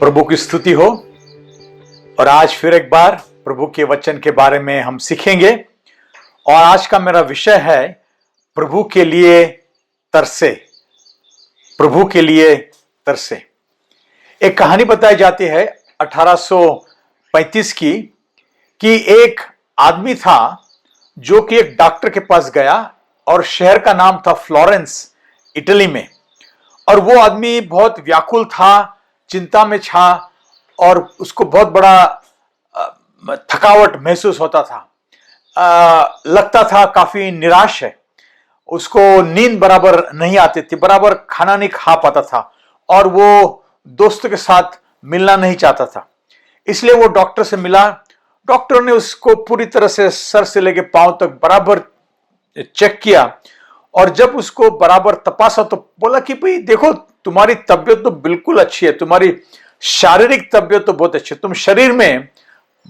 प्रभु की स्तुति हो। और आज फिर एक बार प्रभु के वचन के बारे में हम सीखेंगे। और आज का मेरा विषय है प्रभु के लिए तरसे। प्रभु के लिए तरसे। एक कहानी बताई जाती है 1835 की, कि एक आदमी था जो कि एक डॉक्टर के पास गया और शहर का नाम था फ्लोरेंस, इटली में। और वो आदमी बहुत व्याकुल था, चिंता में था और उसको बहुत बड़ा थकावट महसूस होता था। लगता था काफी निराश है। उसको नींद बराबर नहीं आती थी, बराबर खाना नहीं खा पाता था और वो दोस्तों के साथ मिलना नहीं चाहता था। इसलिए वो डॉक्टर से मिला। डॉक्टर ने उसको पूरी तरह से सर से लेके पांव तक बराबर चेक किया और जब उसको बराबर तपासा तो बोला कि भाई देखो, तुम्हारी तबीयत तो बिल्कुल अच्छी है, तुम्हारी शारीरिक तबीयत तो बहुत अच्छी है, तुम शरीर में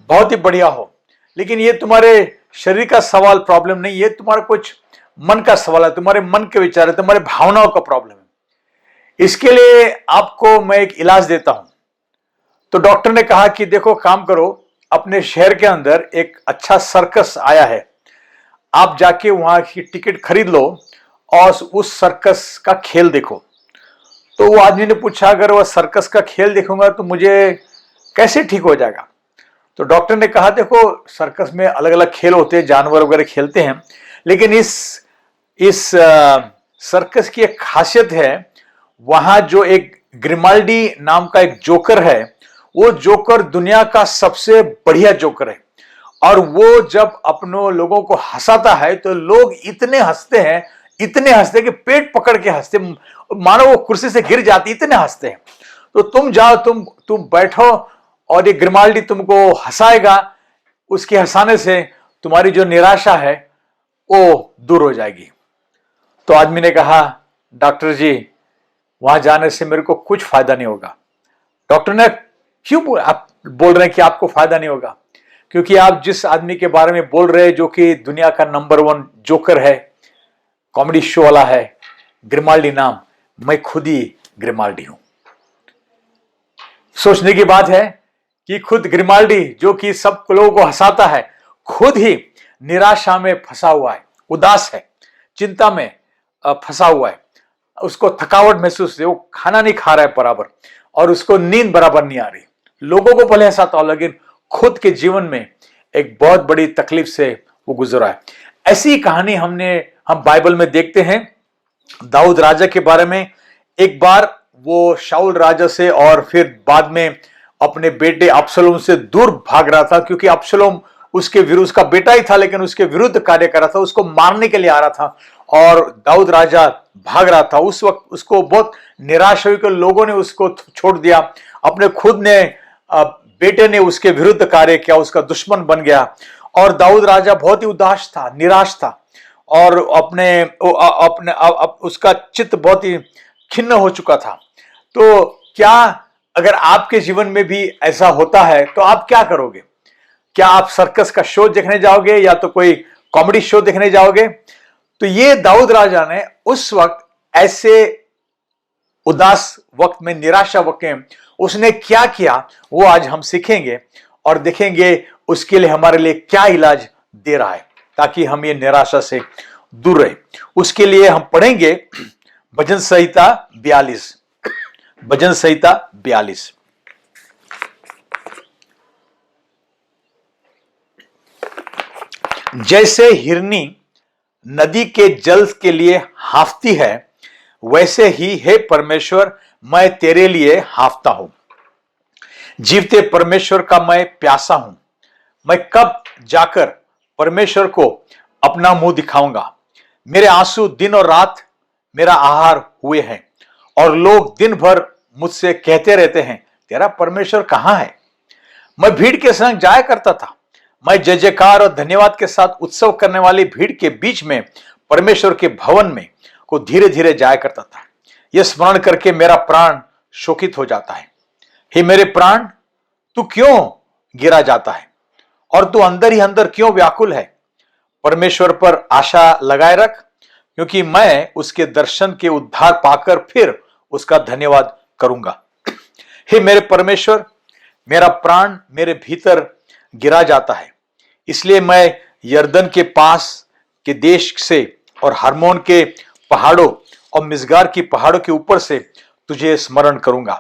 बहुत ही बढ़िया हो, लेकिन ये तुम्हारे शरीर का सवाल प्रॉब्लम नहीं, ये तुम्हारा कुछ मन का सवाल है, तुम्हारे मन के विचार है, तुम्हारे भावनाओं का प्रॉब्लम है। इसके लिए आपको मैं एक इलाज देता हूं। तो डॉक्टर ने कहा कि देखो, काम करो, अपने शहर के अंदर एक अच्छा सर्कस आया है, आप जाके वहां की टिकट खरीद लो और उस सर्कस का खेल देखो। तो वो आदमी ने पूछा, अगर वह सर्कस का खेल देखूंगा तो मुझे कैसे ठीक हो जाएगा? तो डॉक्टर ने कहा, देखो, सर्कस में अलग अलग खेल होते हैं, जानवर वगैरह खेलते हैं, लेकिन इस सर्कस की एक खासियत है, वहां जो एक ग्रिमाल्डी नाम का एक जोकर है, वो जोकर दुनिया का सबसे बढ़िया जोकर है। और वो जब अपनों लोगों को हंसाता है तो लोग इतने हंसते हैं, इतने हंसते हैं कि पेट पकड़ के हंसते, मानो वो कुर्सी से गिर जाती, इतने हंसते हैं। तो तुम जाओ, तुम बैठो और ये ग्रिमाल्डी तुमको हंसाएगा। उसके हंसाने से तुम्हारी जो निराशा है वो दूर हो जाएगी। तो आदमी ने कहा, डॉक्टर जी, वहां जाने से मेरे को कुछ फायदा नहीं होगा। डॉक्टर ने, क्यों आप बोल रहे हैं कि आपको फायदा नहीं होगा? क्योंकि आप जिस आदमी के बारे में बोल रहे हैं, जो कि दुनिया का नंबर 1 जोकर है, कॉमेडी शो वाला है, ग्रिमाल्डी नाम, मैं खुद ही ग्रिमाल्डी हूं। सोचने की बात है कि खुद ग्रिमाल्डी, जो कि सब लोगों को हंसाता है, खुद ही निराशा में फंसा हुआ है, उदास है, चिंता में फंसा हुआ है। उसको थकावट महसूस है, वो खाना नहीं खा रहा है बराबर और उसको नींद बराबर नहीं आ रही। लोगों को भले हंसाता हो, लेकिन खुद के जीवन में एक बहुत बड़ी तकलीफ से वो गुजरा है। ऐसी कहानी हम बाइबल में देखते हैं दाऊद राजा के बारे में। एक बार वो शाऊल राजा से और फिर बाद में अपने बेटे अब्सलोम से दूर भाग रहा था, क्योंकि अब्सलोम उसके विरुद्ध, उसका बेटा ही था लेकिन उसके विरुद्ध कार्य कर रहा था, उसको मारने के लिए आ रहा था और दाऊद राजा भाग रहा था। उस वक्त उसको बहुत निराश हुई कि लोगों ने उसको छोड़ दिया, अपने खुद ने बेटे ने उसके विरुद्ध कार्य किया, उसका दुश्मन बन गया और दाऊद राजा बहुत ही उदास था, निराश था और उसका चित्त बहुत ही खिन्न हो चुका था। तो क्या अगर आपके जीवन में भी ऐसा होता है तो आप क्या करोगे? क्या आप सर्कस का शो देखने जाओगे या तो कोई कॉमेडी शो देखने जाओगे? तो ये दाऊद राजा ने उस वक्त, ऐसे उदास वक्त में, निराशा वक्त में, उसने क्या किया वो आज हम सीखेंगे और देखेंगे उसके लिए हमारे लिए क्या इलाज दे रहा है, ताकि हम ये निराशा से दूर रहे। उसके लिए हम पढ़ेंगे भजन संहिता 42। भजन संहिता 42। जैसे हिरनी नदी के जल के लिए हाफती है, वैसे ही हे परमेश्वर, मैं तेरे लिए हाफता हूं। जीवते परमेश्वर का मैं प्यासा हूं। मैं कब जाकर परमेश्वर को अपना मुंह दिखाऊंगा? मेरे आंसू दिन और रात मेरा आहार हुए हैं और लोग दिन भर मुझसे कहते रहते हैं, तेरा परमेश्वर कहां है? मैं भीड़ के संग जाया करता था। मैं जय जयकार और धन्यवाद के साथ उत्सव करने वाली भीड़ के बीच में परमेश्वर के भवन में को धीरे धीरे जाया करता था। यह स्मरण करके मेरा प्राण शोकित हो जाता है। हे मेरे प्राण, तू क्यों गिरा जाता है और तू अंदर ही अंदर क्यों व्याकुल है? परमेश्वर पर आशा लगाए रख, क्योंकि मैं उसके दर्शन के उद्धार पाकर फिर उसका धन्यवाद करूंगा। हे मेरे परमेश्वर, मेरा प्राण मेरे भीतर गिरा जाता है, इसलिए मैं यरदन के पास के देश से और हरमोन के पहाड़ों और मिसगार की पहाड़ों के ऊपर से तुझे स्मरण करूंगा।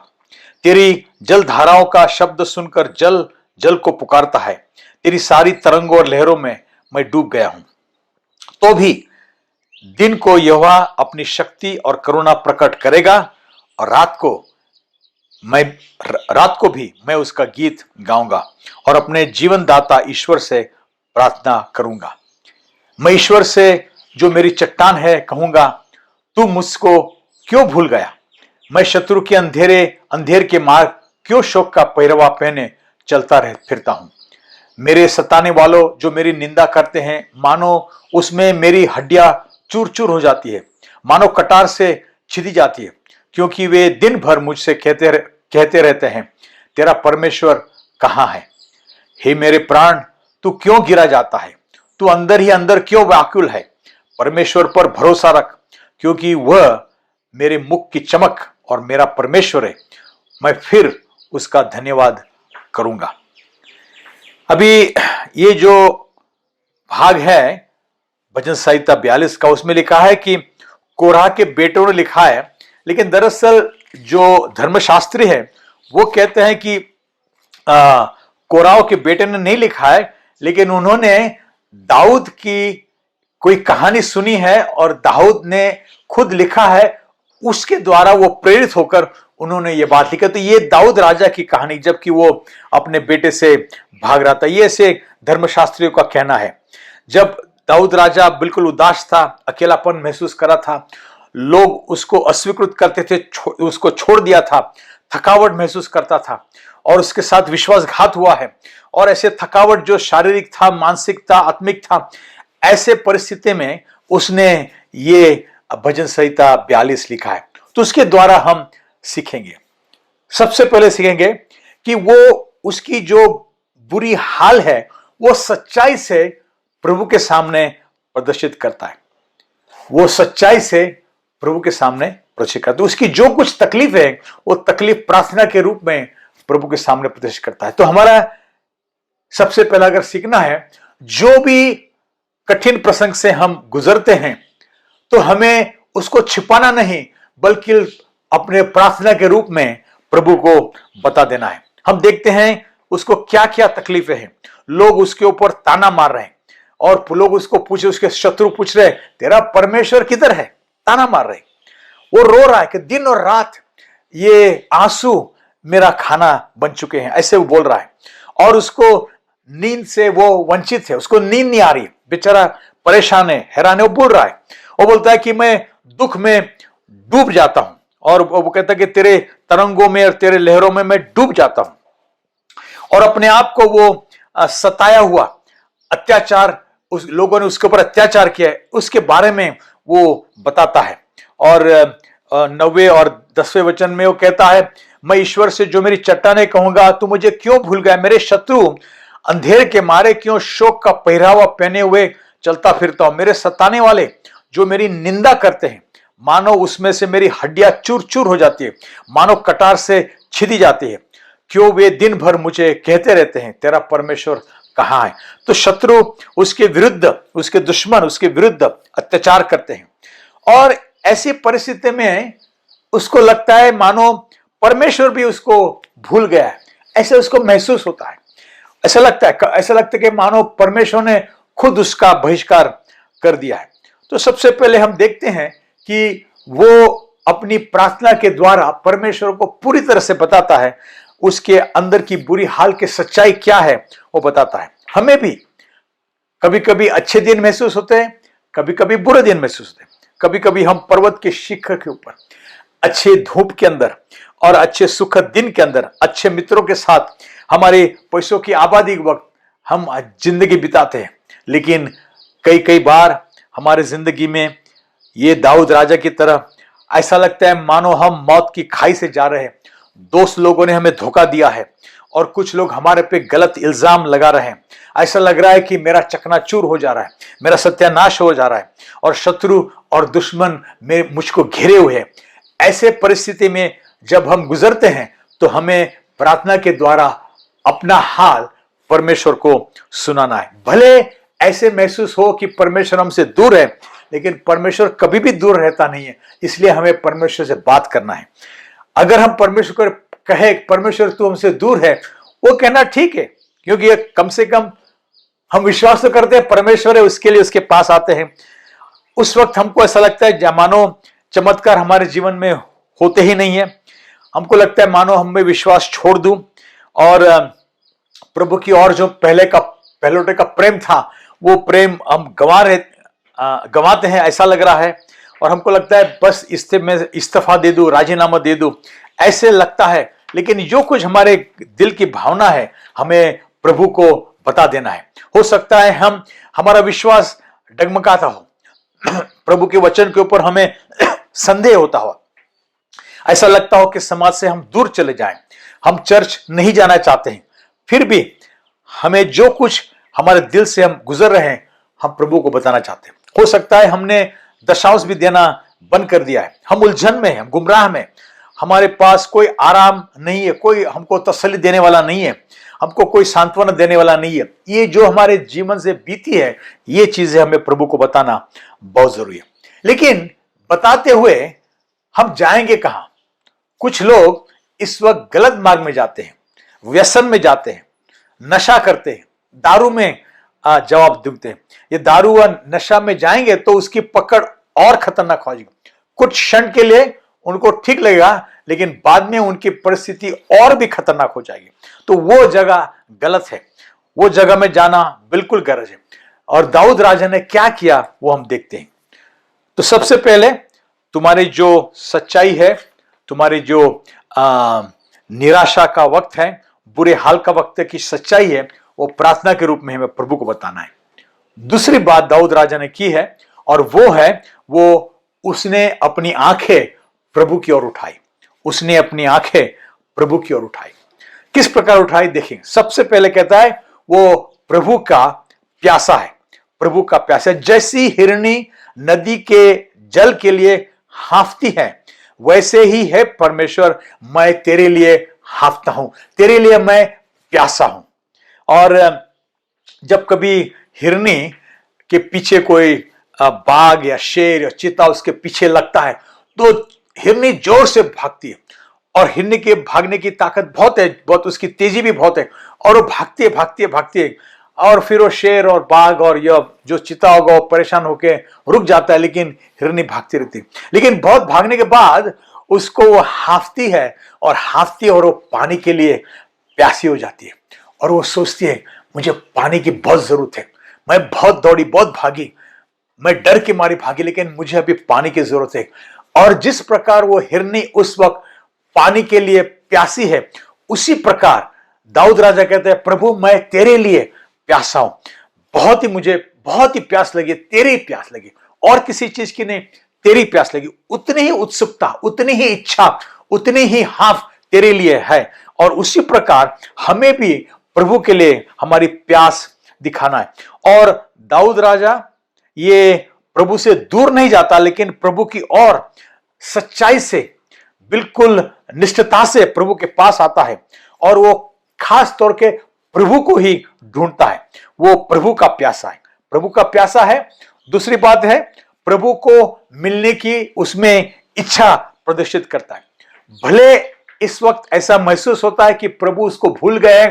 तेरी जल धाराओं का शब्द सुनकर जल जल को पुकारता है। तेरी सारी तरंगों और लहरों में मैं डूब गया हूं। तो भी दिन को यहोवा अपनी शक्ति और करुणा प्रकट करेगा और रात को भी मैं उसका गीत गाऊंगा और अपने जीवन दाता ईश्वर से प्रार्थना करूंगा। मैं ईश्वर से जो मेरी चट्टान है कहूंगा, तू मुझको क्यों भूल गया? मैं शत्रु के अंधेर के मार्ग क्यों शोक का पहरवा पहने चलता फिरता हूं? मेरे सताने वालों जो मेरी निंदा करते हैं, मानो उसमें मेरी हड्डियां चूर चूर हो जाती है, मानो कटार से छिदी जाती है, क्योंकि वे दिन भर मुझसे कहते रहते हैं, तेरा परमेश्वर कहां है? हे मेरे प्राण, तू क्यों गिरा जाता है? तू अंदर ही अंदर क्यों व्याकुल है? परमेश्वर पर भरोसा रख, क्योंकि वह मेरे मुख की चमक और मेरा परमेश्वर है। मैं फिर उसका धन्यवाद करूंगा। अभी ये जो भाग है भजन संहिता 42 का, उसमें लिखा है कि कोरह के बेटों ने लिखा है, लेकिन दरअसल जो धर्मशास्त्री है वो कहते हैं कि कोरह के बेटे ने नहीं लिखा है, लेकिन उन्होंने दाऊद की कोई कहानी सुनी है और दाऊद ने खुद लिखा है, उसके द्वारा वो प्रेरित होकर उन्होंने ये बात लिखा। तो ये दाऊद राजा की कहानी, जबकि वो अपने बेटे से भाग रहा था, ये ऐसे धर्मशास्त्रियों का कहना है। जब दाऊद राजा बिल्कुल उदास था, अकेलापन महसूस करा था, लोग उसको अस्वीकृत करते थे, उसको छोड़ दिया था, थकावट महसूस करता था और उसके साथ विश्वासघात हुआ है। और ऐसे थकावट जो शारीरिक था, मानसिक था, आत्मिक था, ऐसे परिस्थिति में उसने ये भजन संहिता 42 लिखा है। तो उसके द्वारा हम सीखेंगे, सबसे पहले सीखेंगे कि वो उसकी जो बुरी हाल है वो सच्चाई से प्रभु के सामने प्रदर्शित करता है। वो सच्चाई से प्रभु के सामने प्रदर्शित करता है। उसकी जो कुछ तकलीफ है वो तकलीफ प्रार्थना के रूप में प्रभु के सामने प्रदर्शित करता है। तो हमारा सबसे पहला अगर सीखना है, जो भी कठिन प्रसंग से हम गुजरते हैं तो हमें उसको छिपाना नहीं, बल्कि अपने प्रार्थना के रूप में प्रभु को बता देना है। हम देखते हैं उसको क्या क्या तकलीफें हैं, लोग उसके ऊपर ताना मार रहे हैं और लोग उसको उसके शत्रु पूछ रहे हैं, तेरा परमेश्वर किधर है? ताना मार रहे हैं। वो रो रहा है कि दिन और रात ये आंसू मेरा खाना बन चुके हैं, ऐसे वो बोल रहा है। और उसको नींद से वो वंचित है, उसको नींद नहीं आ रही, बेचारा परेशान है, हैरान है। वो बोल रहा है, वो बोलता है कि मैं दुख में डूब जाता हूं, और वो कहता है कि तेरे तरंगों में और तेरे लहरों में मैं डूब जाता हूं। और अपने आप को वो सताया हुआ अत्याचार, उस लोगों ने उसके ऊपर अत्याचार किया है, उसके बारे में वो बताता है। और 9वें और 10वें वचन में वो कहता है, मैं ईश्वर से जो मेरी चट्टाने कहूंगा, तू मुझे क्यों भूल गया? मेरे शत्रु अंधेर के मारे क्यों शोक का पहरावा पहने हुए चलता फिरता हूं? मेरे सताने वाले जो मेरी निंदा करते हैं, मानो उसमें से मेरी हड्डियां चूर चूर हो जाती है, मानो कटार से छिदी जाती है। क्यों वे दिन भर मुझे कहते रहते हैं, तेरा परमेश्वर कहां है? तो शत्रु उसके विरुद्ध, उसके दुश्मन उसके विरुद्ध अत्याचार करते हैं। और ऐसी परिस्थिति में उसको लगता है मानो परमेश्वर भी उसको भूल गया है, ऐसे उसको महसूस होता है। ऐसा लगता है कि मानो परमेश्वर ने खुद उसका बहिष्कार कर दिया है। तो सबसे पहले हम देखते हैं कि वो अपनी प्रार्थना के द्वारा परमेश्वर को पूरी तरह से बताता है, उसके अंदर की बुरी हाल की सच्चाई क्या है वो बताता है। हमें भी कभी कभी अच्छे दिन महसूस होते हैं, कभी कभी बुरे दिन महसूस होते हैं। कभी कभी हम पर्वत के शिखर के ऊपर अच्छे धूप के अंदर और अच्छे सुखद दिन के अंदर अच्छे मित्रों के साथ हमारे पैसों की आबादी के वक्त हम जिंदगी बिताते हैं। लेकिन कई बार हमारे जिंदगी में ये दाऊद राजा की तरह ऐसा लगता है मानो हम मौत की खाई से जा रहे हैं। दोस्त लोगों ने हमें धोखा दिया है और कुछ लोग हमारे पे गलत इल्जाम लगा रहे हैं। ऐसा लग रहा है कि मेरा चकनाचूर हो जा रहा है, मेरा सत्यानाश हो जा रहा है और शत्रु और दुश्मन मुझको घेरे हुए हैं। ऐसे परिस्थिति में जब हम गुजरते हैं तो हमें प्रार्थना के द्वारा अपना हाल परमेश्वर को सुनाना है। भले ऐसे महसूस हो कि परमेश्वर हमसे दूर है, लेकिन परमेश्वर कभी भी दूर रहता नहीं है, इसलिए हमें परमेश्वर से बात करना है। अगर हम परमेश्वर को कहे परमेश्वर तू हमसे दूर है, वो कहना ठीक है, क्योंकि ये कम से कम हम विश्वास तो करते हैं परमेश्वर है, उसके लिए उसके पास आते हैं। उस वक्त हमको ऐसा लगता है मानो चमत्कार हमारे जीवन में होते ही नहीं है। हमको लगता है मानो हम में विश्वास छोड़ दूं और प्रभु की और जो पहलोटे का प्रेम था, वो प्रेम हम गंवाते हैं, ऐसा लग रहा है। और हमको लगता है बस मैं इस्तीफा दे दूं, राजीनामा दे दूं, ऐसे लगता है। लेकिन जो कुछ हमारे दिल की भावना है, हमें प्रभु को बता देना है। हो सकता है हमारा विश्वास डगमगाता हो, प्रभु के वचन के ऊपर हमें संदेह होता हो, ऐसा लगता हो कि समाज से हम दूर चले जाएं, हम चर्च नहीं जाना चाहते हैं। फिर भी हमें जो कुछ हमारे दिल से हम गुजर रहे हैं, हम प्रभु को बताना चाहते हैं। हो सकता है हमने दशांश भी देना बंद कर दिया है, हम उलझन में हैं, हम गुमराह में, हमारे पास कोई आराम नहीं है, कोई हमको तसल्ली देने वाला नहीं है, हमको कोई सांत्वना देने वाला नहीं है। ये जो हमारे जीवन से बीती है, ये चीजें हमें प्रभु को बताना बहुत जरूरी है। लेकिन बताते हुए हम जाएंगे कहां? कुछ लोग इस वक्त गलत मार्ग में जाते हैं, व्यसन में जाते हैं, नशा करते हैं, दारू में जवाब देते हैं। ये दारू और नशा में जाएंगे तो उसकी पकड़ और खतरनाक हो जाएगी। कुछ क्षण के लिए उनको ठीक लगेगा, लेकिन बाद में उनकी परिस्थिति और भी खतरनाक हो जाएगी। तो वो जगह गलत है, वो जगह में जाना बिल्कुल गरज है। और दाऊद राजा ने क्या किया वो हम देखते हैं। तो सबसे पहले तुम्हारी जो सच्चाई है, तुम्हारी जो निराशा का वक्त है, बुरे हाल का वक्त है, की सच्चाई है, वो प्रार्थना के रूप में हमें प्रभु को बताना है। दूसरी बात दाऊद राजा ने की है, और वो है उसने अपनी आंखें प्रभु की ओर उठाई। उसने अपनी आंखें प्रभु की ओर उठाई। किस प्रकार उठाई देखें। सबसे पहले कहता है वो प्रभु का प्यासा है, प्रभु का प्यासा है। जैसी हिरनी नदी के जल के लिए हांफती है, वैसे ही है परमेश्वर, मैं तेरे लिए हांफता हूं, तेरे लिए मैं प्यासा हूं। और जब कभी हिरनी के पीछे कोई बाघ या शेर या चीता उसके पीछे लगता है, तो हिरनी जोर से भागती है, और हिरनी के भागने की ताकत बहुत है, बहुत उसकी तेजी भी बहुत है, और वो भागती है भागती है भागती है, और फिर वो शेर और बाघ और यह जो चीता होगा वो परेशान होकर रुक जाता है, लेकिन हिरनी भागती रहती है। लेकिन बहुत भागने के बाद उसको वो हांफती है, और वो पानी के लिए प्यासी हो जाती है, और वो सोचती है मुझे पानी की बहुत जरूरत है, मैं बहुत दौड़ी, बहुत भागी, मैं डर के मारी भागी, लेकिन मुझे अभी पानी की जरूरत है। और जिस प्रकार वो हिरनी उस वक्त पानी के लिए प्यासी है, उसी प्रकार दाऊद राजा कहते हैं प्रभु मैं तेरे लिए प्यासा हूं, मुझे बहुत ही प्यास लगी, तेरी प्यास लगी, और किसी चीज की नहीं, तेरी प्यास लगी। उतनी ही उत्सुकता, उतनी ही इच्छा, उतनी ही हाफ तेरे लिए है। और उसी प्रकार हमें भी प्रभु के लिए हमारी प्यास दिखाना है। और दाऊद राजा ये प्रभु से दूर नहीं जाता, लेकिन प्रभु की ओर सच्चाई से, बिल्कुल निष्ठता से प्रभु के पास आता है, और वो खास तौर के प्रभु को ही ढूंढता है। वो प्रभु का प्यासा है, प्रभु का प्यासा है। दूसरी बात है प्रभु को मिलने की उसमें इच्छा प्रदर्शित करता है। भले इस वक्त ऐसा महसूस होता है कि प्रभु उसको भूल गए,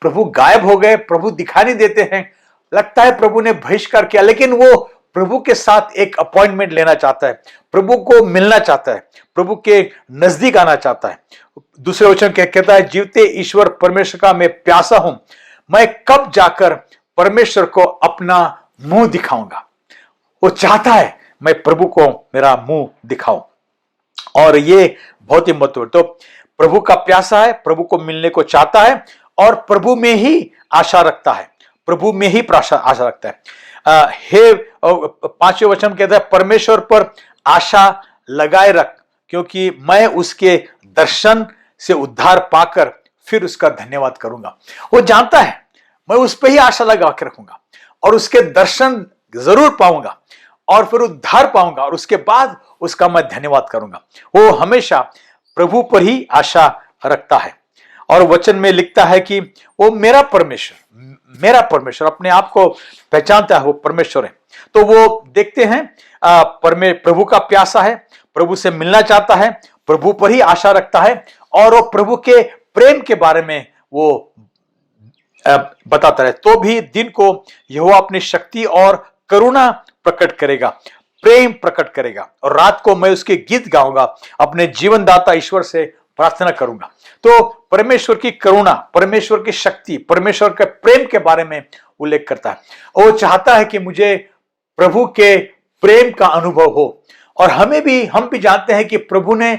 प्रभु गायब हो गए, प्रभु दिखाई नहीं देते हैं, लगता है प्रभु ने बहिष्कार किया, लेकिन वो प्रभु के साथ एक अपॉइंटमेंट लेना चाहता है, प्रभु को मिलना चाहता है, प्रभु के नजदीक आना चाहता है। दूसरे वचन कहता है जीवते ईश्वर परमेश्वर का मैं प्यासा हूं, मैं कब जाकर परमेश्वर को अपना मुंह दिखाऊंगा। वो चाहता है मैं प्रभु को मेरा मुंह दिखाऊं, और ये बहुत ही महत्वपूर्ण। तो प्रभु का प्यासा है, प्रभु को मिलने को चाहता है, और प्रभु में ही आशा रखता है, प्रभु में ही आशा रखता है। हे 5वें वचन कहता है परमेश्वर पर आशा लगाए रख, क्योंकि मैं उसके दर्शन से उद्धार पाकर फिर उसका धन्यवाद करूंगा। वो जानता है मैं उस पर ही आशा लगा के रखूंगा, और उसके दर्शन जरूर पाऊंगा, और फिर उद्धार पाऊंगा, और उसके बाद उसका मैं धन्यवाद करूंगा। वो हमेशा प्रभु पर ही आशा रखता है। और वचन में लिखता है कि वो मेरा परमेश्वर अपने आप को पहचानता है, वो परमेश्वर है। तो वो देखते हैं प्रभु का प्यासा है, प्रभु से मिलना चाहता है, प्रभु पर ही आशा रखता है, और वो प्रभु के प्रेम के बारे में वो बताता है। तो भी दिन को यहोवा अपनी शक्ति और करुणा प्रकट करेगा, प्रेम प्रकट करेगा, और रात को मैं उसके गीत गाऊंगा, अपने जीवनदाता ईश्वर से प्रार्थना करूंगा। तो परमेश्वर की करुणा, परमेश्वर की शक्ति, परमेश्वर के प्रेम के बारे में उल्लेख करता है। वो चाहता है कि मुझे प्रभु के प्रेम का अनुभव हो। और हम भी जानते हैं कि प्रभु ने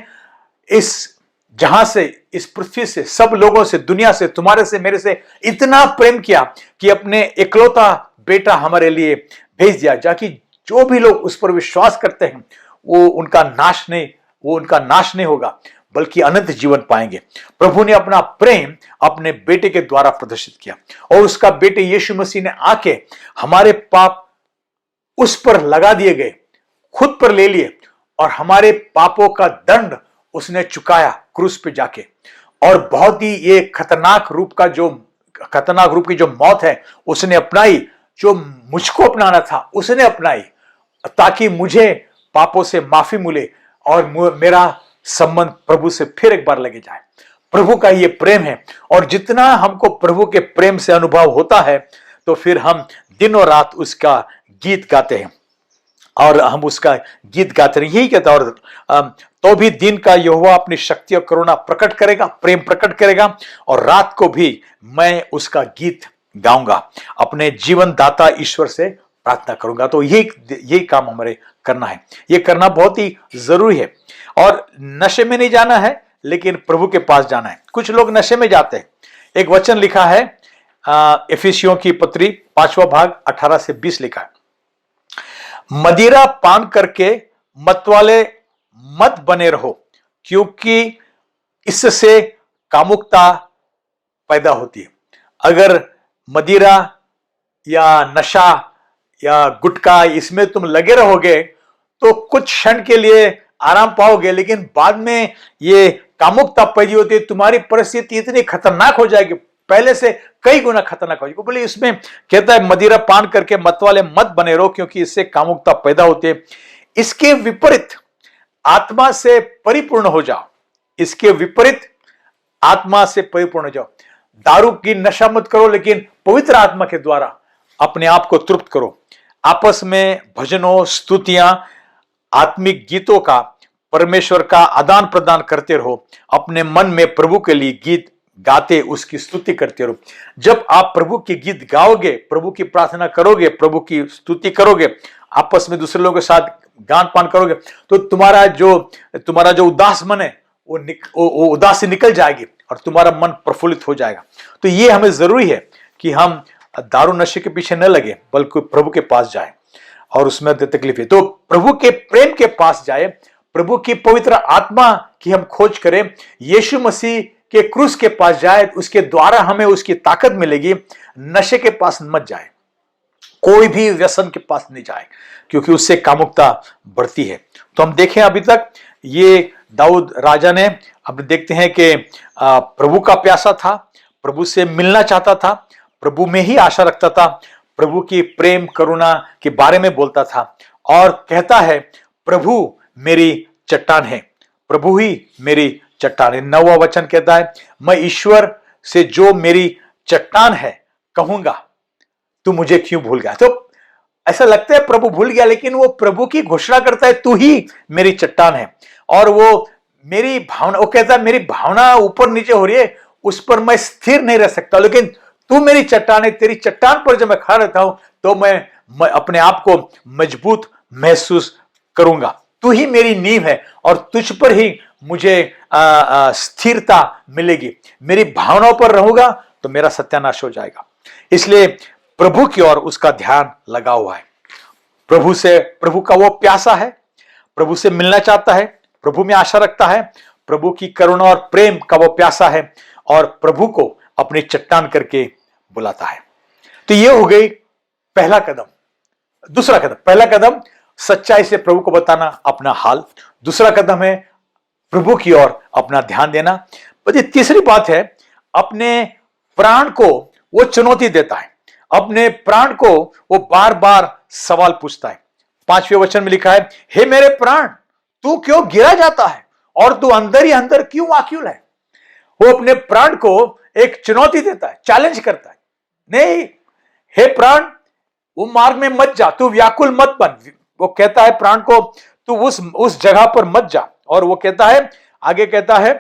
इस जहां से, इस पृथ्वी से, सब लोगों से, दुनिया से, तुम्हारे से, मेरे से इतना प्रेम किया कि अपने इकलौता बेटा हमारे लिए भेज दिया, जाकि जो भी लोग उस पर विश्वास करते हैं वो उनका नाश नहीं होगा, बल्कि अनंत जीवन पाएंगे। प्रभु ने अपना प्रेम अपने बेटे के द्वारा प्रदर्शित किया, और उसका बेटे यीशु मसीह ने आके हमारे पाप उस पर लगा दिए गए, खुद पर ले लिए, और हमारे पापों का दंड उसने चुकाया क्रूस पे जाके। और बहुत ही ये खतरनाक रूप की जो मौत है उसने अपनाई, जो मुझको अपनाना था उसने अपनाई, ताकि मुझे पापों से माफी मिले और मेरा संबंध प्रभु से फिर एक बार लगे जाए। प्रभु का ये प्रेम है, और जितना हमको प्रभु के प्रेम से अनुभव होता है, तो फिर हम दिन और रात उसका गीत गाते हैं, और हम उसका गीत गाते हैं। यही कहता है, और तो भी दिन का यहोवा अपनी शक्ति और करुणा प्रकट करेगा, प्रेम प्रकट करेगा, और रात को भी मैं उसका गीत गाऊंगा, अपने जीवन दाता ईश्वर से प्रार्थना करूंगा। तो यही काम हमारे करना है, ये करना बहुत ही जरूरी है। और नशे में नहीं जाना है, लेकिन प्रभु के पास जाना है। कुछ लोग नशे में जाते हैं। एक वचन लिखा है इफिसियों की पत्री 5वां भाग 18 से 20 लिखा है, मदिरा पान करके मतवाले मत बने रहो, क्योंकि इससे कामुकता पैदा होती है। अगर मदिरा या नशा या गुटखा इसमें तुम लगे रहोगे तो कुछ क्षण के लिए आराम पाओगे, लेकिन बाद में ये कामुकता पैदा होती है, तुम्हारी परिस्थिति इतनी खतरनाक हो जाएगी, पहले से कई गुना खतरनाक हो जाएगी। बोले इसमें कहता है मदिरा पान करके मतवाले मत बने रहो, क्योंकि इससे कामुकता पैदा होती है। इसके विपरीत आत्मा से परिपूर्ण हो जाओ, इसके विपरीत आत्मा से परिपूर्ण हो जाओ। दारू की नशा मत करो, लेकिन पवित्र आत्मा के द्वारा अपने आप को तृप्त करो। आपस में भजनों, स्तुतियां, आत्मिक गीतों का, परमेश्वर का आदान प्रदान करते रहो। अपने मन में प्रभु के लिए गीत गाते उसकी स्तुति करते रहो। जब आप प्रभु के गीत गाओगे, प्रभु की प्रार्थना करोगे, प्रभु की स्तुति करोगे, आपस में दूसरे लोगों के साथ गान पान करोगे, तो तुम्हारा जो उदास मन है वो उदासी निकल जाएगी, और तुम्हारा मन प्रफुल्लित हो जाएगा। तो ये हमें जरूरी है कि हम दारू नशे के पीछे न लगे, बल्कि प्रभु के पास जाए, और उसमें तकलीफ है तो प्रभु के प्रेम के पास जाए, प्रभु की पवित्र आत्मा की हम खोज करें, यीशु मसीह के क्रूस के पास जाए, उसके द्वारा हमें उसकी ताकत मिलेगी। नशे के पास मत जाए, कोई भी व्यसन के पास नहीं जाए, क्योंकि उससे कामुकता बढ़ती है। तो हम देखें अभी तक ये दाऊद राजा ने, अब देखते हैं कि प्रभु का प्यासा था, प्रभु से मिलना चाहता था, प्रभु में ही आशा रखता था, प्रभु की प्रेम करुणा के बारे में बोलता था, और कहता है प्रभु मेरी चट्टान है, प्रभु ही मेरी चट्टान है। 9वां वचन कहता है, मैं ईश्वर से जो मेरी चट्टान है कहूंगा, तू मुझे क्यों भूल गया। तो ऐसा लगता है प्रभु भूल गया, लेकिन वो प्रभु की घोषणा करता है, तू ही मेरी चट्टान है। और वो मेरी भावना, वो कहता है मेरी भावना ऊपर नीचे हो रही है, उस पर मैं स्थिर नहीं रह सकता, लेकिन तू मेरी चट्टान है, तेरी चट्टान पर जब मैं खड़ा रहता हूं तो मैं अपने आप को मजबूत महसूस करूंगा। तू ही मेरी नींव है, और तुझ पर ही मुझे स्थिरता मिलेगी। मेरी भावनाओं पर रहूंगा तो मेरा सत्यानाश हो जाएगा। इसलिए प्रभु की ओर उसका ध्यान लगा हुआ है। प्रभु का वो प्यासा है, प्रभु से मिलना चाहता है, प्रभु में आशा रखता है, प्रभु की करुणा और प्रेम का वो प्यासा है, और प्रभु को अपनी चट्टान करके बुलाता है। तो ये हो गई पहला कदम। दूसरा कदम, पहला कदम सच्चाई से प्रभु को बताना अपना हाल, दूसरा कदम है प्रभु की ओर अपना ध्यान देना। ये तीसरी बात है, अपने प्राण को वो चुनौती देता है, अपने प्राण को वो बार बार सवाल पूछता है। 5वें वचन में लिखा है, हे मेरे प्राण, तू क्यों गिरा जाता है और तू अंदर ही अंदर क्यों व्याकुल है। वो अपने प्राण को एक चुनौती देता है, चैलेंज करता है। नहीं, हे प्राण, वो मार्ग में मत जा, तू व्याकुल मत बन। वो कहता है प्राण को, तू उस जगह पर मत जा। और वो कहता है, आगे कहता है,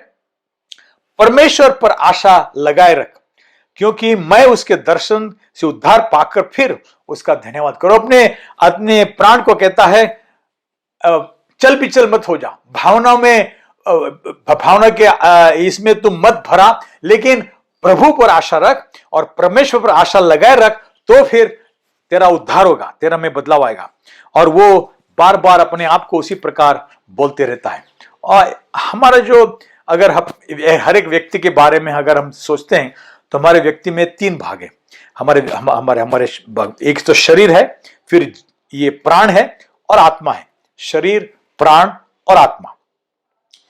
परमेश्वर पर आशा लगाए रख, क्योंकि मैं उसके दर्शन से उद्धार पाकर फिर उसका धन्यवाद करो। अपने प्राण को कहता है, चल बिचल मत हो जा, भावना के इसमें तुम मत भरा, लेकिन प्रभु पर आशा रख और परमेश्वर पर आशा लगाए रख, तो फिर तेरा उद्धार होगा, तेरा में बदलाव आएगा। और वो बार बार अपने आप को उसी प्रकार बोलते रहता है। और हमारा जो, अगर हर एक व्यक्ति के बारे में अगर हम सोचते हैं तो हमारे व्यक्ति में 3 भाग है। हमारे एक तो शरीर है, फिर ये प्राण है और आत्मा है। शरीर, प्राण और आत्मा।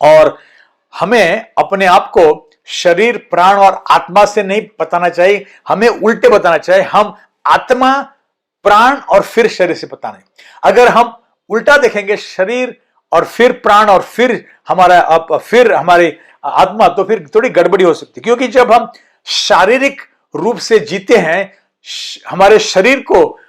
और हमें अपने आप को शरीर, प्राण और आत्मा से नहीं बताना चाहिए, हमें उल्टे बताना चाहिए। हम आत्मा, प्राण और फिर शरीर से बताना है। अगर हम उल्टा देखेंगे, शरीर और फिर प्राण और फिर हमारी आत्मा, तो फिर थोड़ी गड़बड़ी हो सकती है। क्योंकि जब हम शारीरिक रूप से जीते हैं, हमारे शरीर को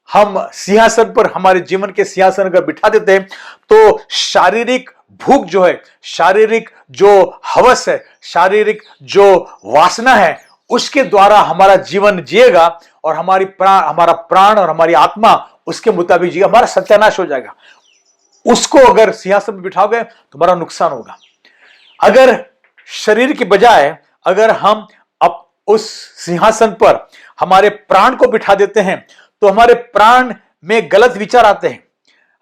हम सिंहासन पर, हमारे जीवन के सिंहासन अगर बिठा देते हैं, तो शारीरिक भूख जो है, शारीरिक जो हवस है, शारीरिक जो वासना है, उसके द्वारा हमारा जीवन जिएगा और हमारा प्राण और हमारी आत्मा उसके मुताबिक जिएगा। हमारा सत्यानाश हो जाएगा। उसको अगर सिंहासन पर बिठाओगे तो हमारा नुकसान होगा। अगर शरीर के बजाय अगर हम उस सिंहासन पर हमारे प्राण को बिठा देते हैं, तो हमारे प्राण में गलत विचार आते हैं,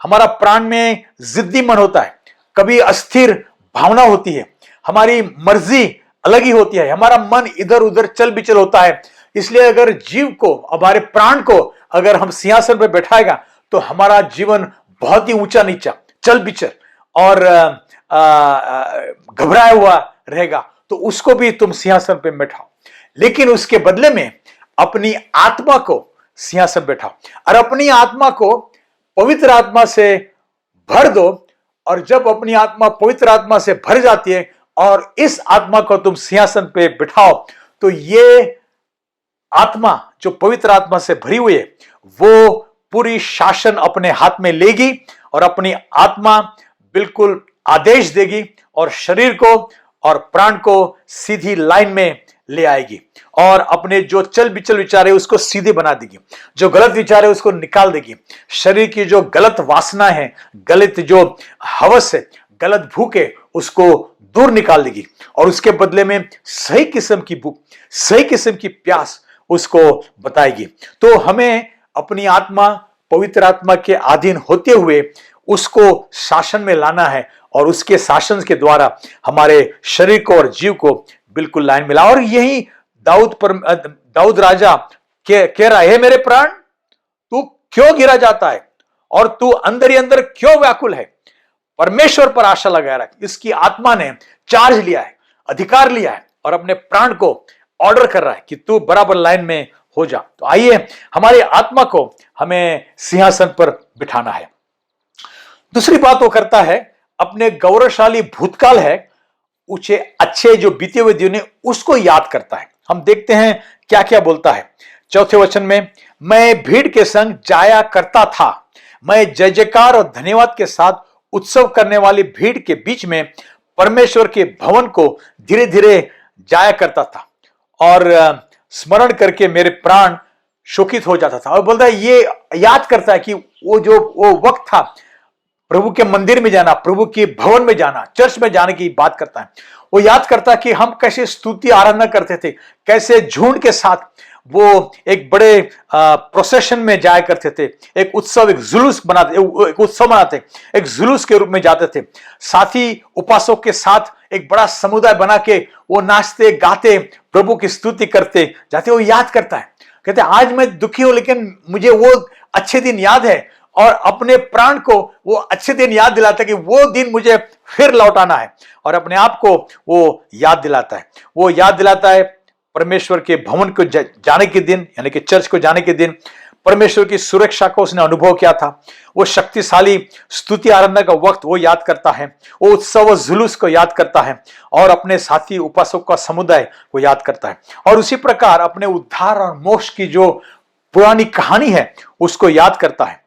हमारा प्राण में जिद्दी मन होता है, कभी अस्थिर भावना होती है, हमारी मर्जी अलग ही होती है, हमारा मन इधर उधर चल बिचल होता है। इसलिए अगर जीव को, हमारे प्राण को अगर हम सिंहासन पर बैठाएगा, तो हमारा जीवन बहुत ही ऊंचा नीचा, चल बिचल और घबराया हुआ रहेगा। तो उसको भी तुम सिंहासन पर बैठाओ, लेकिन उसके बदले में अपनी आत्मा को सिंहासन बैठाओ और अपनी आत्मा को पवित्र आत्मा से भर दो। और जब अपनी आत्मा पवित्र आत्मा से भर जाती है और इस आत्मा को तुम सिंहासन पे बिठाओ, तो ये आत्मा जो पवित्र आत्मा से भरी हुई है, वो पूरी शासन अपने हाथ में लेगी और अपनी आत्मा बिल्कुल आदेश देगी और शरीर को और प्राण को सीधी लाइन में ले आएगी और अपने जो चल बिचल विचार है उसको सीधे बना देगी, जो गलत विचार है उसको निकाल देगी, शरीर की जो गलत वासना है, गलत जो हवस है, गलत भूख है, उसको दूर निकाल देगी और उसके बदले में सही किस्म की भूख, सही किस्म की प्यास उसको बताएगी। तो हमें अपनी आत्मा पवित्र आत्मा के अधीन होते हुए उसको शासन में लाना है और उसके शासन के द्वारा हमारे शरीर को और जीव को बिल्कुल लाइन मिला। और यही दाऊद राजा कह रहा है, मेरे प्राण, तू क्यों गिरा जाता है और तू अंदर ही अंदर क्यों व्याकुल है। परमेश्वर पर आशा लगाए रख। इसकी आत्मा ने चार्ज लिया है, अधिकार लिया है और अपने प्राण को ऑर्डर कर रहा है कि तू बराबर लाइन में हो जा। तो आइए, हमारी आत्मा को हमें सिंहासन पर बिठाना है। दूसरी बात वो करता है, अपने गौरवशाली भूतकाल है, उसे अच्छे जो बीते हुए दिन उसको याद करता है। हम देखते हैं क्या क्या बोलता है। 4थे वचन में, मैं भीड़ के संग जाया करता था, मैं जय जयकार और धन्यवाद के साथ उत्सव करने वाली भीड़ के बीच में परमेश्वर के भवन को धीरे धीरे जाया करता था और स्मरण करके मेरे प्राण शोकित हो जाता था। और बोलता है, ये याद करता है कि वो वक्त था प्रभु के मंदिर में जाना, प्रभु के भवन में जाना, चर्च में जाने की बात करता है। वो याद करता है कि हम कैसे स्तुति आराधना करते थे, कैसे झुंड के साथ वो एक बड़े प्रोसेशन में जाया करते थे, एक उत्सव, एक जुलूस मनाते, एक जुलूस के रूप में जाते थे। साथी उपासकों के साथ एक बड़ा समुदाय बना के वो नाचते गाते प्रभु की स्तुति करते जाते। वो याद करता है, कहते आज मैं दुखी हूं लेकिन मुझे वो अच्छे दिन याद है और अपने प्राण को वो अच्छे दिन याद दिलाता है कि वो दिन मुझे फिर लौटाना है, और अपने आप को वो याद दिलाता है। वो याद दिलाता है परमेश्वर के भवन को जाने के दिन, यानी कि चर्च को जाने के दिन परमेश्वर की सुरक्षा को उसने अनुभव किया था। वो शक्तिशाली स्तुति आराधना का वक्त वो याद करता है, वो उत्सव जुलूस को याद करता है, और अपने साथी उपासकों का समुदाय को याद करता है। और उसी प्रकार अपने उद्धार और मोक्ष की जो पुरानी कहानी है उसको याद करता है।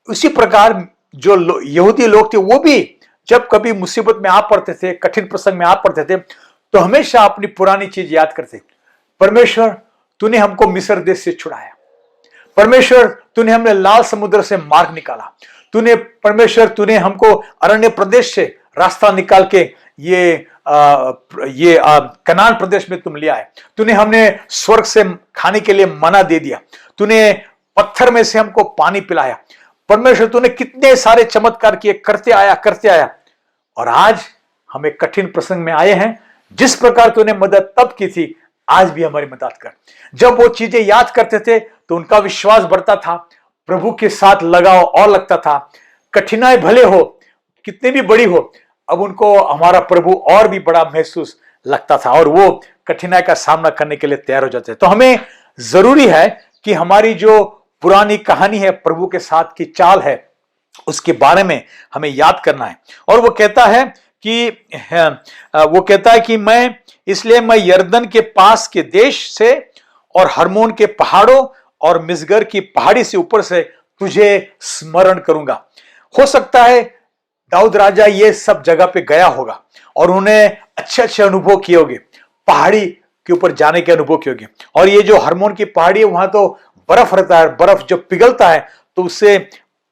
उसी प्रकार जो यहूदी लोग थे वो भी जब कभी मुसीबत में आ पड़ते थे, कठिन प्रसंग में आ पड़ते थे, तो हमेशा अपनी पुरानी चीज याद करते। परमेश्वर तूने हमको मिस्र देश से छुड़ाया, परमेश्वर तूने हमें लाल समुद्र से मार्ग निकाला, परमेश्वर तूने हमको अरण्य प्रदेश से रास्ता निकाल के ये कनान प्रदेश में तुम ले आए, तूने हमने स्वर्ग से खाने के लिए मना दे दिया, तूने पत्थर में से हमको पानी पिलाया। परमेश्वर तूने कितने सारे चमत्कार किए, करते आया, और आज हमें कठिन प्रसंग में आए हैं। जिस प्रकार तूने मदद तब की थी, आज भी हमारी मदद कर। जब वो चीजें याद करते थे तो उनका विश्वास बढ़ता था, प्रभु के साथ लगाव और लगता था। कठिनाई भले हो, कितनी भी बड़ी हो, अब उनको हमारा प्रभु और भी बड़ा महसूस लगता था, और वो कठिनाई का सामना करने के लिए तैयार हो जाते। तो हमें जरूरी है कि हमारी जो पुरानी कहानी है, प्रभु के साथ की चाल है, उसके बारे में हमें याद करना है। और वो कहता है कि मैं यरदन के पास के देश से और हरमोन के पहाड़ों और मिस्गर की पहाड़ी से ऊपर से तुझे स्मरण करूंगा। हो सकता है दाऊद राजा ये सब जगह पे गया होगा और उन्हें अच्छे अनुभव किए होंगे, पहाड़ी के ऊपर जाने के अनुभव किए होंगे। और ये जो हरमोन की पहाड़ी है, वहां तो बर्फ रहता है, बर्फ जब पिघलता है तो उससे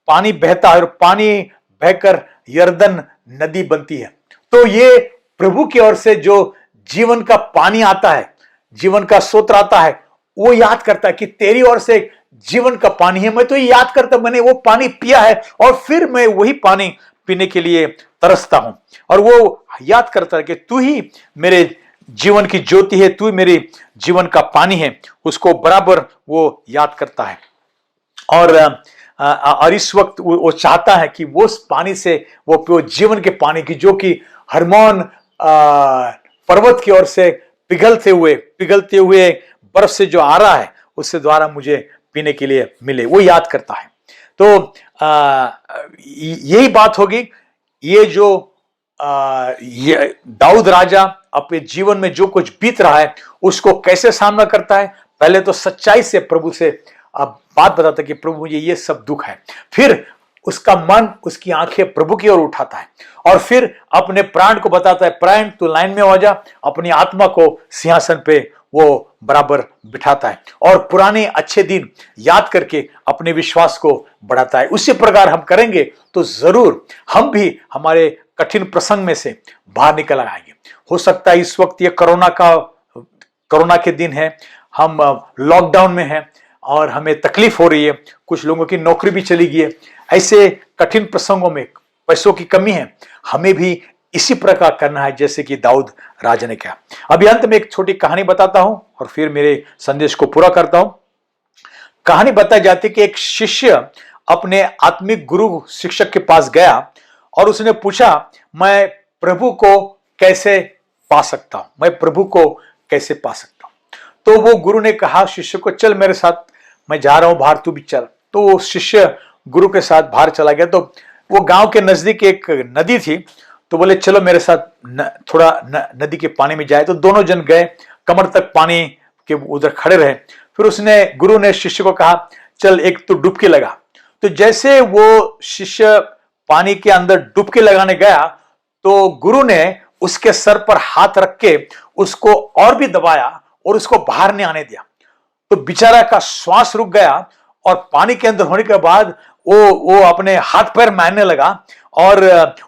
पानी बहता है, और पानी बहकर यरदन नदी बनती है। तो ये प्रभु की ओर से जो जीवन का पानी आता है, जीवन का स्रोत आता है, वो याद करता है कि तेरी ओर से जीवन का पानी है। मैं तो ये याद करता, मैंने वो पानी पिया है और फिर मैं वही पानी पीने के लिए तरसता हूं। और वो याद करता है कि तू ही मेरे जीवन की ज्योति है, तू मेरे जीवन का पानी है। उसको बराबर वो याद करता है। और इस वक्त वो चाहता है कि वो उस पानी से, वो जीवन के पानी की, जो कि हरमोन पर्वत की ओर से पिघलते हुए बर्फ से जो आ रहा है, उससे द्वारा मुझे पीने के लिए मिले, वो याद करता है। तो यही बात होगी। ये जो दाऊद राजा अपने जीवन में जो कुछ बीत रहा है उसको कैसे सामना करता है। पहले तो सच्चाई से प्रभु से बात बताता है कि प्रभु मुझे ये सब दुख है, फिर उसका मन, उसकी आंखें प्रभु की ओर उठाता है, और फिर अपने प्राण को बताता है, प्राण तू लाइन में हो जा। अपनी आत्मा को सिंहासन पे वो बराबर बिठाता है, और पुराने अच्छे दिन याद करके अपने विश्वास को बढ़ाता है। उसी प्रकार हम करेंगे तो जरूर हम भी हमारे कठिन प्रसंग में से बाहर निकल आएंगे। हो सकता है इस वक्त ये कोरोना के दिन है, हम लॉकडाउन में हैं और हमें तकलीफ हो रही है, कुछ लोगों की नौकरी भी चली गई है। ऐसे कठिन प्रसंगों में पैसों की कमी है, हमें भी इसी प्रकार करना है जैसे कि दाऊद राजा ने किया। अभी अंत में एक छोटी कहानी बताता हूं और फिर मेरे संदेश को पूरा करता हूं। कहानी बताई जाती है कि एक शिष्य अपने आत्मिक गुरु शिक्षक के पास गया और उसने पूछा, मैं प्रभु को कैसे पा सकता हूं, मैं प्रभु को कैसे पा सकता हूं। तो वो गुरु ने कहा शिष्य को, चल मेरे साथ, मैं जा रहा हूं बाहर, तू भी चल। तो वो शिष्य गुरु के साथ बाहर चला गया। तो वो गांव के नजदीक एक नदी थी, तो बोले चलो मेरे साथ थोड़ा नदी के पानी में जाए। तो दोनों जन गए, कमर तक पानी के उधर खड़े रहे। फिर गुरु ने शिष्य को कहा, चल एक तो डुबकी लगा। तो जैसे वो शिष्य पानी के अंदर डुबकी लगाने गया तो गुरु ने उसके सर पर हाथ रख के उसको और भी दबाया और उसको बाहर नहीं आने दिया। तो बेचारा का श्वास रुक गया, और पानी के अंदर होने के बाद वो अपने हाथ पैर मारने लगा, और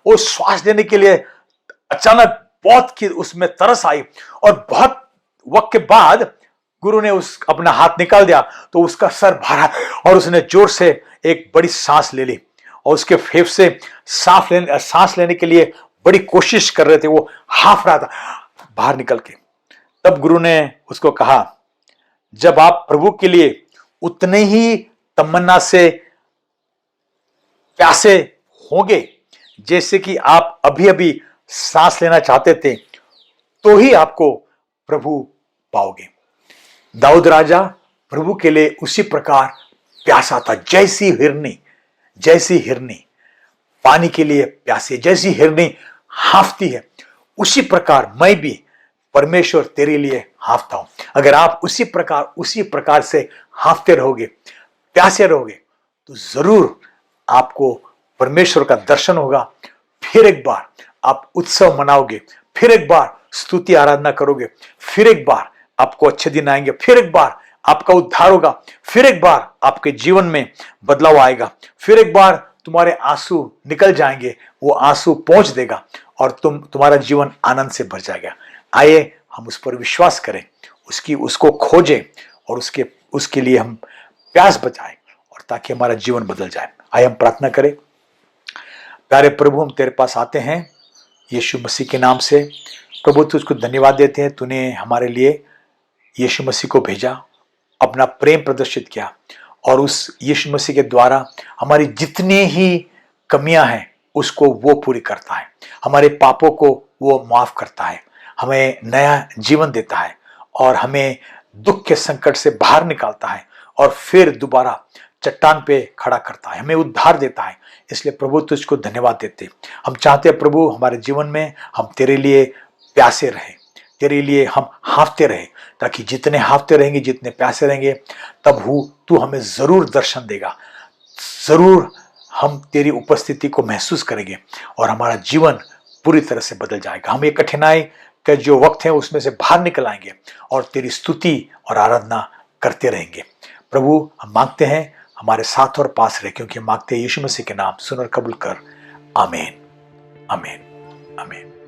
वो श्वास लेने के लिए अचानक बहुत उसमें तरस आई, और बहुत वक्त के बाद गुरु ने अपना हाथ निकाल दिया तो उसका सर भरा और उसने जोर से एक बड़ी सांस ले ली, और उसके फेफड़े सांस लेने के लिए बड़ी कोशिश कर रहे थे, वो हाफ रहा था बाहर निकल के। तब गुरु ने उसको कहा, जब आप प्रभु के लिए उतने ही तमन्ना से प्यासे होंगे, जैसे कि आप अभी अभी सांस लेना चाहते थे, तो ही आपको प्रभु पाओगे। दाऊद राजा प्रभु के लिए उसी प्रकार प्यासा था, जैसी हिरनी पानी के लिए प्यासी, जैसी हिरनी हाफती है, उसी प्रकार मैं भी परमेश्वर तेरे लिए हाफता हूं। अगर आप उसी प्रकार से हाफते रहोगे, प्यासे रहोगे, तो जरूर आपको परमेश्वर का दर्शन होगा। फिर एक बार आप उत्सव मनाओगे, फिर एक बार स्तुति आराधना करोगे, फिर एक बार आपको अच्छे दिन आएंगे, फिर एक बार आपका उद्धार होगा, फिर एक बार आपके जीवन में बदलाव आएगा, फिर एक बार तुम्हारे आंसू निकल जाएंगे, वो आंसू पहुंच देगा और तुम्हारा जीवन आनंद से भर जाएगा। आइए हम उस पर विश्वास करें, उसको खोजें और उसके लिए हम प्यास बचाएं, और ताकि हमारा जीवन बदल जाए। आइए हम प्रार्थना करें। प्यारे प्रभु, हम तेरे पास आते हैं यीशु मसीह के नाम से। प्रभु, तुझको धन्यवाद देते हैं, तूने हमारे लिए यीशु मसीह को भेजा, अपना प्रेम प्रदर्शित किया, और उस यीशु मसीह के द्वारा हमारी जितनी ही कमियां हैं उसको वो पूरी करता है, हमारे पापों को वो माफ करता है, हमें नया जीवन देता है, और हमें दुख के संकट से बाहर निकालता है, और फिर दोबारा चट्टान पे खड़ा करता है, हमें उद्धार देता है। इसलिए प्रभु तुझको धन्यवाद देते। हम चाहते हैं प्रभु, हमारे जीवन में हम तेरे लिए प्यासे रहे, तेरे लिए हम हाफते रहे, ताकि जितने हाफते रहेंगे, जितने प्यासे रहेंगे, तब तू हमें जरूर दर्शन देगा, जरूर हम तेरी उपस्थिति को महसूस करेंगे, और हमारा जीवन पूरी तरह से बदल जाएगा। हम ये कठिनाई के जो वक्त है उसमें से बाहर निकल आएंगे, और तेरी स्तुति और आराधना करते रहेंगे। प्रभु, हम मांगते हैं हमारे साथ और पास रहे, क्योंकि हम मांगते हैं यीशु मसीह के नाम, सुन और कबूल कर। आमीन, आमीन, आमीन।